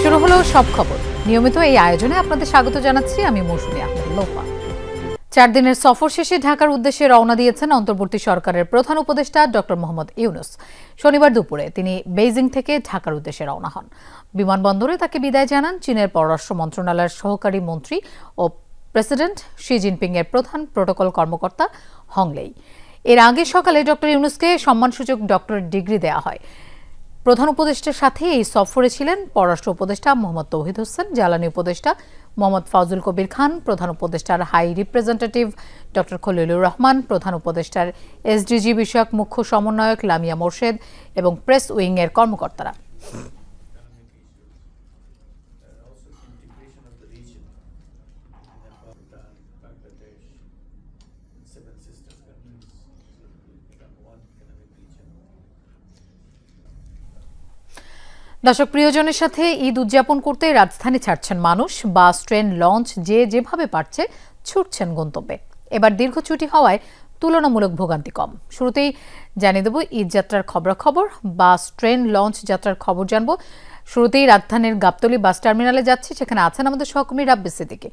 শুরু হলো সব খবর। নিয়মিত এই আয়োজনে আপনাদের স্বাগত জানাচ্ছি আমি মৌসুমী আহমেদ লোপা। 4 দিনের সফর শেষে ঢাকার উদ্দেশ্যে রওনা দিয়েছেন অন্তর্বর্তী সরকারের প্রধান উপদেষ্টা ডক্টর মোহাম্মদ ইউনূস। শনিবার দুপুরে তিনি বেইজিং থেকে ঢাকার উদ্দেশ্যে রওনা হন। বিমানবন্দরে তাকে বিদায় জানান চীনের পররাষ্ট্র মন্ত্রণালয়ের সহকারী মন্ত্রী ও প্রেসিডেন্ট শি জিনপিং এর প্রধান প্রোটোকল কর্মকর্তা হংলেই। এর আগে সকালে ডক্টর ইউনূসকে সম্মানসূচক ডক্টরেট ডিগ্রি দেওয়া হয়। প্রধান উপদেষ্টার সাথে এই সফরে ছিলেন পররাষ্ট্র উপদেষ্টা মোহাম্মদ তৌহিদ হোসেন, জ্বালানি উপদেষ্টা মোহাম্মদ ফাউজুল কবির খান, প্রধান উপদেষ্টার high representative doctor Khalilur Rahman, প্রধান উপদেষ্টার এসডিজি বিষয়ক মুখ্য সমন্বয়ক লামিয়া মোর্শেদ এবং প্রেস উইং এর কর্মকর্তারা। দর্শক, প্রিয়জনের সাথে ঈদ উদযাপন করতে রাজধানী ছাড়ছেন মানুষ। বাস, ট্রেন, লঞ্চ যে যেভাবে পারছে ছুটছেন গন্তব্যে। এবার দীর্ঘ ছুটি হওয়ায় তুলনামূলক ভোগান্তি কম। শুরুতেই জানিয়ে দেব ঈদ যাত্রার খবরাখবর। বাস, ট্রেন, লঞ্চ যাত্রার খবর জানবো। শুরুতেই রাজধানীর গাবতলী বাস টার্মিনালে যাচ্ছি, সেখানে আছেন আমাদের সহকর্মী রাব্বি সিদ্দিকী।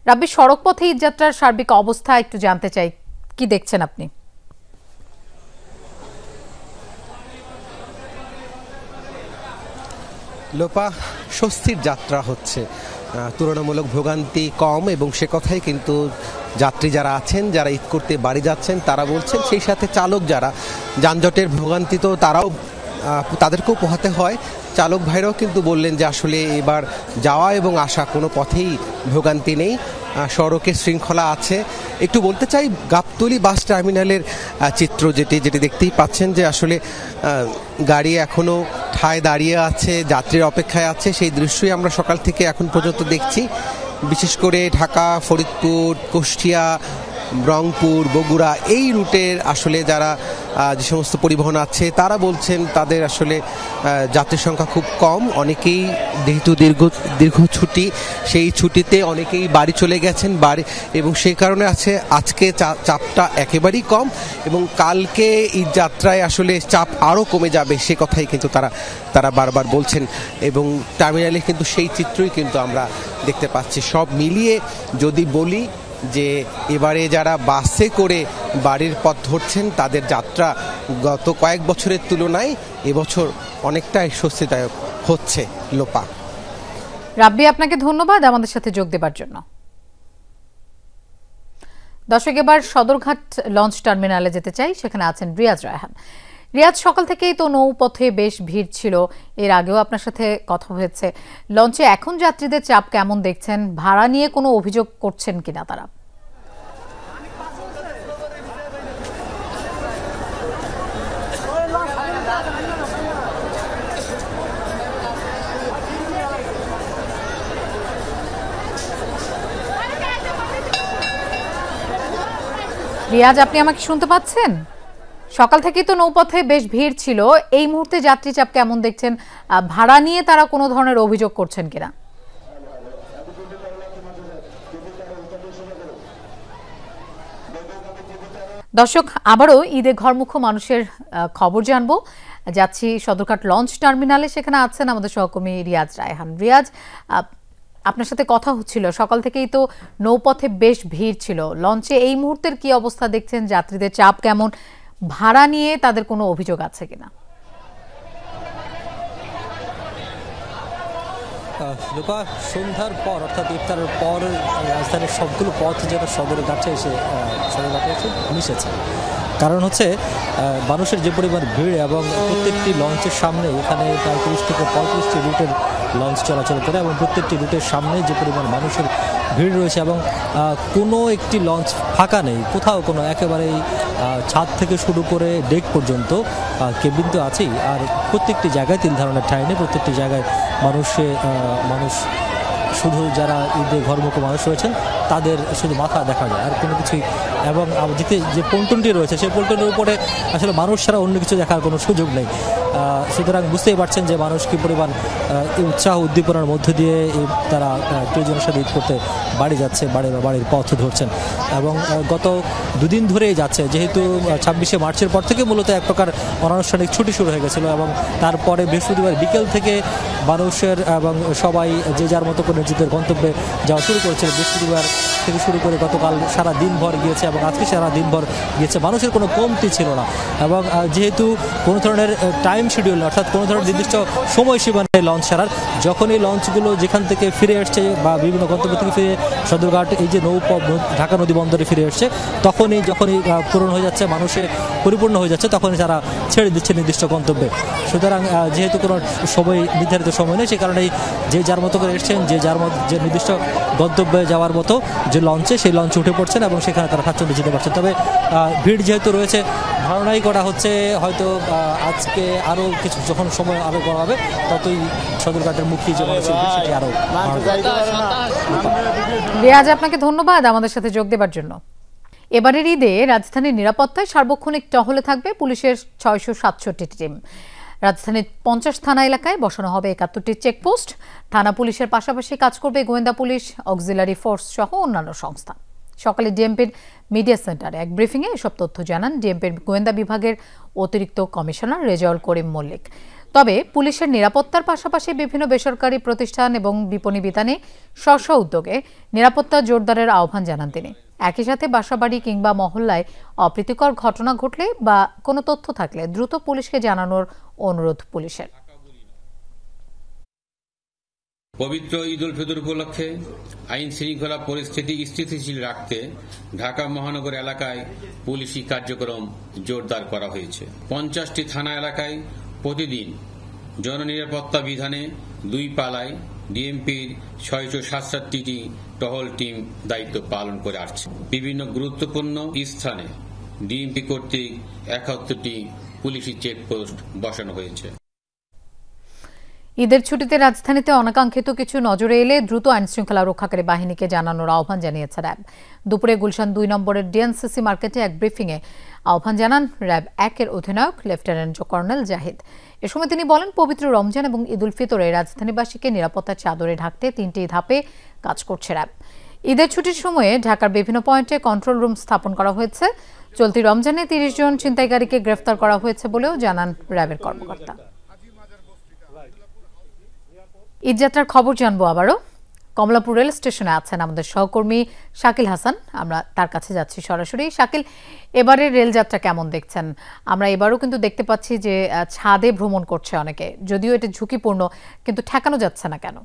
রাব্বি, সড়ক পথে ঈদ যাত্রার সার্বিক অবস্থা একটু জানতে চাই, কি দেখছেন আপনি? লোপা, স্বস্তির যাত্রা হচ্ছে, তুলনামূলক ভোগান্তি কম, এবং সে কথাই কিন্তু যাত্রী যারা আছেন, যারা ঈদ করতে বাড়ি যাচ্ছেন তারা বলছেন। সেই সাথে চালক যারা যানজটের ভোগান্তি তো তাদেরকেও পোহাতে হয়। চালক ভাইরাও কিন্তু বললেন যে আসলে এবার যাওয়া এবং আসা কোনো পথেই ভোগান্তি নেই, সড়কে শৃঙ্খলা আছে। একটু বলতে চাই গাবতলী বাস টার্মিনালের চিত্র, যেটি দেখতেই পাচ্ছেন যে আসলে গাড়ি এখনও ঠায় দাঁড়িয়ে আছে, যাত্রীর অপেক্ষায় আছে। সেই দৃশ্যই আমরা সকাল থেকে এখন পর্যন্ত দেখছি। বিশেষ করে ঢাকা, ফরিদপুর, কুষ্টিয়া, রংপুর, বগুড়া এই রুটের আসলে যারা যে সমস্ত পরিবহন আছে তারা বলছেন তাদের আসলে যাত্রীর সংখ্যা খুব কম। অনেকেই যেহেতু দীর্ঘ ছুটি, সেই ছুটিতে অনেকেই বাড়ি চলে গেছেন এবং সেই কারণে আজকে চাপটা একেবারেই কম, এবং কালকে ঈদ যাত্রায় আসলে চাপ আরও কমে যাবে সে কথাই কিন্তু তারা বারবার বলছেন। এবং টার্মিনালে কিন্তু সেই চিত্রই কিন্তু আমরা দেখতে পাচ্ছি। সব মিলিয়ে যদি বলি যে এবারে যারা বাসে করে বাড়ির পথ ধরছেন তাদের যাত্রা গত কয়েক বছরের তুলনায় এবছর অনেকটাই স্বস্তিদায়ক হচ্ছে। লোপা, রাব্বি, আপনাকে ধন্যবাদ আমাদের সাথে যোগ দেবার জন্য। দর্শক, এবার সদরঘাট লঞ্চ টার্মিনালে যেতে চাই, সেখানে আছেন রিয়াজ রায়হান। রিয়াজ, সকাল থেকেই তো নৌপথে বেশ ভিড় ছিল, এর আগেও আপনার সাথে কথা হয়েছে। লঞ্চে এখন যাত্রীদের চাপ কেমন দেখছেন? ভাড়া নিয়ে কোনো অভিযোগ করছেন কিনা তারা? রিয়াজ, আপনি আমাকে শুনতে পাচ্ছেন? সকাল থেকেই তো নৌপথে বেশ ভিড় ছিল, এই মুহূর্তে যাত্রী চাপ কেমন দেখছেন? ভাড়া নিয়ে তারা কোনো ধরনের অভিযোগ করছেন কিনা? দর্শক, আবারও ঈদে ঘরমুখো মানুষের খবর জানবো। যাচ্ছি সদরঘাট লঞ্চ টার্মিনালে, সেখানে আছেন আমাদের সহকর্মী রিয়াজ রায়হান। রিয়াজ, আপনার সাথে কথা হচ্ছিল, সকাল থেকেই তো নৌপথে বেশ ভিড় ছিল, লঞ্চে এই মুহূর্তের কি অবস্থা দেখছেন? যাত্রীদের চাপ কেমন? ভাড়া নিয়ে তাদের কোনো অভিযোগ আছে কিনা? সন্ধ্যার পর অর্থাৎ ইফতারের পর রাজধানীর সবগুলো পথ যেন সদরঘাটে এসে মিশেছে। কারণ হচ্ছে মানুষের যে পরিমাণ ভিড়, এবং প্রত্যেকটি লঞ্চের সামনে এখানে প্রায় 30 থেকে 35টি রুটের লঞ্চ চলাচল করে, এবং প্রত্যেকটি রুটের সামনে যে পরিমাণ মানুষের ভিড় রয়েছে, এবং কোনো একটি লঞ্চ ফাঁকা নেই, কোথাও কোনো একেবারেই ছাদ থেকে শুরু করে ডেক পর্যন্ত কেবিন তো আছেই, আর প্রত্যেকটি জায়গায় 3 ধরনের ঠাঁই নেই, প্রত্যেকটি জায়গায় মানুষ শুধু যারা ঈদে ঘরমুখী মানুষ রয়েছেন তাদের শুধু মাথা দেখা যায়, আর কোনো কিছুই। এবং যে পন্টনটি রয়েছে সেই পন্টনের উপরে আসলে মানুষ ছাড়া অন্য কিছু দেখার কোনো সুযোগ নেই। সুতরাং বুঝতেই পারছেন যে মানুষ কী পরিমাণ উৎসাহ উদ্দীপনার মধ্য দিয়ে তারা প্রিয়জনের সাথে ঈদ করতে বাড়ি যাচ্ছে, বাড়ির পথ ধরছেন। এবং গত দুদিন ধরেই যাচ্ছে, যেহেতু 26শে মার্চের পর থেকে মূলত এক প্রকার অনানুষ্ঠানিক ছুটি শুরু হয়ে গেছিলো, এবং তারপরে বৃহস্পতিবার বিকেল থেকে মানুষের এবং সবাই যে যার মতো করে নিজেদের গন্তব্যে যাওয়া শুরু করেছিল। বৃহস্পতিবার থেকে শুরু করে গতকাল সারা দিনভর গিয়েছে এবং আজকে সারা দিনভর গিয়েছে, মানুষের কোনো কমতি ছিল না। এবং যেহেতু কোনো ধরনের টাইম শিডিউল, অর্থাৎ কোনো ধরনের নির্দিষ্ট সময়সীমা নেই লঞ্চ ছাড়ার, যখন এই লঞ্চগুলো যেখান থেকে ফিরে আসছে বা বিভিন্ন গন্তব্য থেকে ফিরে সদরঘাট এই যে ঢাকা নদী বন্দরে ফিরে আসছে, যখনই পূরণ হয়ে যাচ্ছে, মানুষে পরিপূর্ণ হয়ে যাচ্ছে, তখনই তারা ছেড়ে দিচ্ছে নির্দিষ্ট গন্তব্যে। সুতরাং যেহেতু কোনো নির্ধারিত সময় নেই, সেই কারণেই যে যার মতো করে এসছেন, যে নির্দিষ্ট গন্তব্যে যাওয়ার মতো যে লঞ্চে, সেই লঞ্চে উঠে পড়ছেন এবং সেখানে তারা স্বাচ্ছন্দ্যে যেতে পারছেন। তবে ভিড় যেহেতু রয়েছে, ধারণাই করা হচ্ছে হয়তো আজকে আরও কিছু যখন সময় আরও করা হবে, ততই সদরঘাটের মুখী যে মানুষের ভিড় সেটি আরও। রিয়াজ, আপনাকে ধন্যবাদ আমাদের সাথে যোগ দেবার জন্য। এবারের ঈদে রাজধানীর নিরাপত্তায় সার্বক্ষণিক টহলে থাকবে পুলিশের 667টি টিম। রাজধানীর 50 থানা এলাকায় বসানো হবে 71টি চেকপোস্ট। থানা পুলিশের পাশাপাশি কাজ করবে গোয়েন্দা পুলিশ, অক্সিলারি ফোর্স সহ অন্যান্য সংস্থা। সকালে ডিএমপির মিডিয়া সেন্টারে এক ব্রিফিংয়ে এসব তথ্য জানান ডিএমপির গোয়েন্দা বিভাগের অতিরিক্ত কমিশনার রেজাউল করিম মল্লিক। তবে পুলিশের নিরাপত্তার পাশাপাশি বিভিন্ন বেসরকারি প্রতিষ্ঠান এবং বিপণী বিতানে স্ব উদ্যোগে নিরাপত্তা জোরদারের আহ্বান জানান তিনি। একই সাথে বাসাবাড়ি কিংবা মহল্লায় অপ্রীতিকর ঘটনা ঘটলে বা কোনো তথ্য থাকলে দ্রুত পুলিশকে জানানোর অনুরোধ পুলিশের। পবিত্র ঈদ উল ফিতর উপলক্ষে আইন শৃঙ্খলা পরিস্থিতি স্থিতিশীল রাখতে ঢাকা মহানগর এলাকায় পুলিশি কার্যক্রম জোরদার করা হয়েছে। 50টি থানা এলাকায় প্রতিদিন জননিরাপত্তা বিধানে 2 পালায় ডিএমপির 667টি টহল টিম দায়িত্ব পালন করে আসছে। বিভিন্ন গুরুত্বপূর্ণ স্থানে ডিএমপি কর্তৃক 71টি পুলিশি চেকপোস্ট বসানো হয়েছে। ঈদের ছুটিতে রাজধানীতে অনাকাঙ্ক্ষিত কিছু নজরে এলে দ্রুত আইনশৃঙ্খলা রক্ষাকারী বাহিনীকে জানানোর আহ্বান জানিয়েছে র্যাব। দুপুরে গুলশান 2 নম্বরের ডিএনসিসি মার্কেটে এক ব্রিফিংয়ে আহ্বান জানান র্যাব 1-এর অধিনায়ক লেফটেন্যান্ট কর্নেল জাহিদ। এ সময় তিনি বলেন, পবিত্র রমজান এবং ঈদ উল ফিতরে রাজধানীবাসীকে নিরাপত্তার চাদরে ঢাকতে 3টি ধাপে কাজ করছে র্যাব। ঈদের ছুটির সময়ে ঢাকার বিভিন্ন পয়েন্টে কন্ট্রোল রুম স্থাপন করা হয়েছে। চলতি রমজানে 30 জন ছিনতাইকারীকে গ্রেফতার করা হয়েছে বলেও জানান র্যাবের কর্মকর্তা। ঈদযাত্রার খবর জানবো আবারও। কমলাপুর রেল স্টেশনে আছেন আমাদের সহকর্মী শাকিল হাসান, আমরা তার কাছে যাচ্ছি সরাসরি। শাকিল, এবারের রেলযাত্রা কেমন দেখছেন? আমরা এবারও কিন্তু দেখতে পাচ্ছি যে ছাদে ভ্রমণ করছে অনেকে, যদিও এটা ঝুঁকিপূর্ণ, কিন্তু ঠেকানো যাচ্ছে না কেন?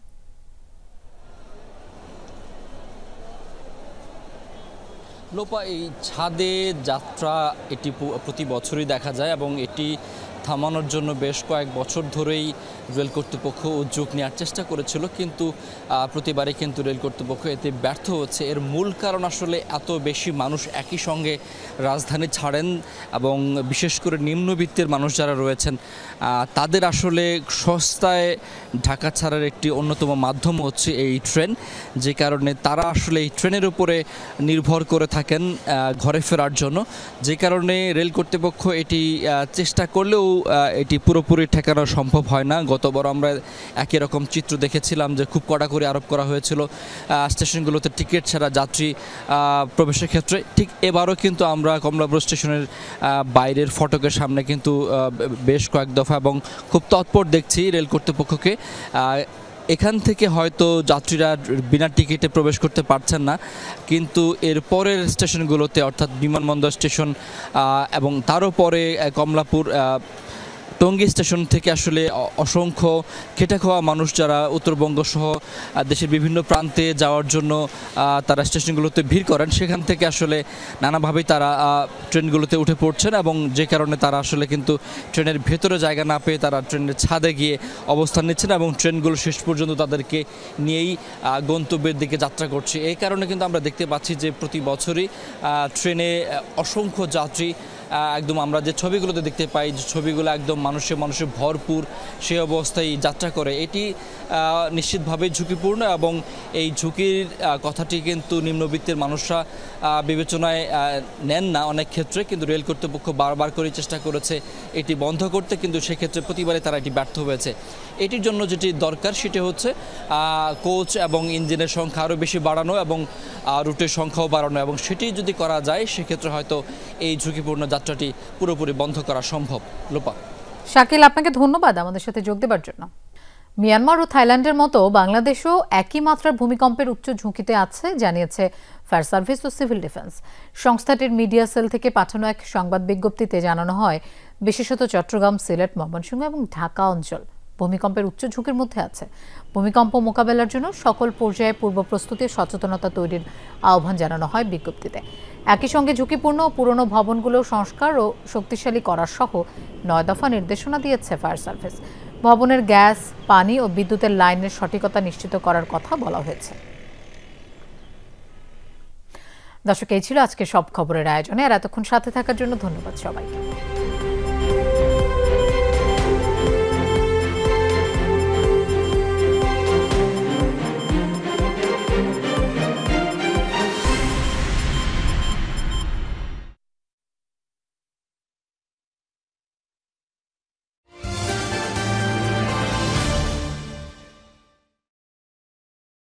লোপা, এই ছাদে যাত্রা এটি প্রতি বছরই দেখা যায় এবং এটি থামানোর জন্য বেশ কয়েক বছর ধরেই রেল কর্তৃপক্ষ উদ্যোগ নেওয়ার চেষ্টা করেছিল, কিন্তু প্রতিবারই কিন্তু রেল কর্তৃপক্ষ এতে ব্যর্থ হচ্ছে। এর মূল কারণ আসলে এত বেশি মানুষ একই সঙ্গে রাজধানী ছাড়েন এবং বিশেষ করে নিম্নবিত্তের মানুষ যারা রয়েছেন তাদের আসলে সস্তায় ঢাকা ছাড়ার একটি অন্যতম মাধ্যম হচ্ছে এই ট্রেন, যে কারণে তারা আসলে এই ট্রেনের উপরে নির্ভর করে থাকেন ঘরে ফেরার জন্য। যে কারণে রেল কর্তৃপক্ষ এটি চেষ্টা করলেও এটি পুরোপুরি ঠেকানো সম্ভব হয় না। গতবার আমরা একই রকম চিত্র দেখেছিলাম যে খুব কড়াকড়ি আরোপ করা হয়েছিল স্টেশনগুলোতে টিকিট ছাড়া যাত্রী প্রবেশের ক্ষেত্রে। ঠিক এবারও কিন্তু আমরা কমলাপুর স্টেশনের বাইরের ফটকের সামনে কিন্তু বেশ কয়েক দফা এবং খুব তৎপর দেখছি রেল কর্তৃপক্ষকে। এখান থেকে হয়তো যাত্রীরা বিনা টিকিটে প্রবেশ করতে পারছেন না, কিন্তু এর পরের স্টেশনগুলোতে অর্থাৎ বিমানবন্দর স্টেশন এবং তারও পরে কমলাপুর টঙ্গী স্টেশন থেকে আসলে অসংখ্য খেটে খাওয়া মানুষ যারা উত্তরবঙ্গ সহ দেশের বিভিন্ন প্রান্তে যাওয়ার জন্য তারা স্টেশনগুলোতে ভিড় করেন, সেখান থেকে আসলে নানাভাবেই তারা ট্রেনগুলোতে উঠে পড়ছেন এবং যে কারণে তারা আসলে কিন্তু ট্রেনের ভেতরে জায়গা না পেয়ে তারা ট্রেনের ছাদে গিয়ে অবস্থান নিচ্ছেন এবং ট্রেনগুলো শেষ পর্যন্ত তাদেরকে নিয়েই গন্তব্যের দিকে যাত্রা করছে। এই কারণে কিন্তু আমরা দেখতে পাচ্ছি যে প্রতি বছরই ট্রেনে অসংখ্য যাত্রী একদম আমরা যে ছবিগুলোতে দেখতে পাই, যে ছবিগুলো একদম মানুষে ভরপুর সেই অবস্থায় যাত্রা করে, এটি নিশ্চিতভাবে ঝুঁকিপূর্ণ এবং এই ঝুঁকির কথাটি কিন্তু নিম্নবিত্তের মানুষরা বিবেচনায় নেন না অনেক ক্ষেত্রে, কিন্তু রেল কর্তৃপক্ষ বারবার করে চেষ্টা করেছে এটি বন্ধ করতে, কিন্তু সেক্ষেত্রে প্রতিবারে তারা এটি ব্যর্থ হয়েছে। এটির জন্য যেটি দরকার সেটি হচ্ছে কোচ এবং ইঞ্জিনের সংখ্যা আরও বেশি বাড়ানো এবং রুটের সংখ্যাও বাড়ানো, এবং সেটি যদি করা যায় সেক্ষেত্রে হয়তো এই ঝুঁকিপূর্ণ যাত্রাটি পুরোপুরি বন্ধ করা সম্ভব। লোপা। শাকিল, আপনাকে ধন্যবাদ আমাদের সাথে যোগ দেবার জন্য। মিয়ানমার ও থাইল্যান্ডের মতো বাংলাদেশও একই মাত্রার ভূমিকম্পের উচ্চ ঝুঁকিতে আছে জানিয়েছে ফায়ার সার্ভিস ও সিভিল ডিফেন্স। সংস্থাটির মিডিয়া সেল থেকে পাঠানো এক সংবাদ বিজ্ঞপ্তিতে জানানো হয়, বিশেষত চট্টগ্রাম, সিলেট, ময়মনসিংহ এবং ঢাকা অঞ্চল ভূমিকম্পের উচ্চ ঝুঁকির মধ্যে আছে। ভূমিকম্প মোকাবেলার জন্য সকল পর্যায়ে পূর্ব প্রস্তুতি সচেতনতা তৈরির আহ্বান জানানো হয় বিজ্ঞপ্তিতে। একই সঙ্গে ঝুঁকিপূর্ণ পুরনো ভবনগুলো সংস্কার ও শক্তিশালী করার সহ 9 দফা নির্দেশনা দিয়েছে ফায়ার সার্ভিস। ভবনের গ্যাস, পানি ও বিদ্যুতের লাইনের সঠিকতা নিশ্চিত করার কথা বলা হয়েছে। দর্শক, এই ছিল আজকে সব খবরের আয়োজনে, আর এতক্ষণ সাথে থাকার জন্য ধন্যবাদ সবাইকে।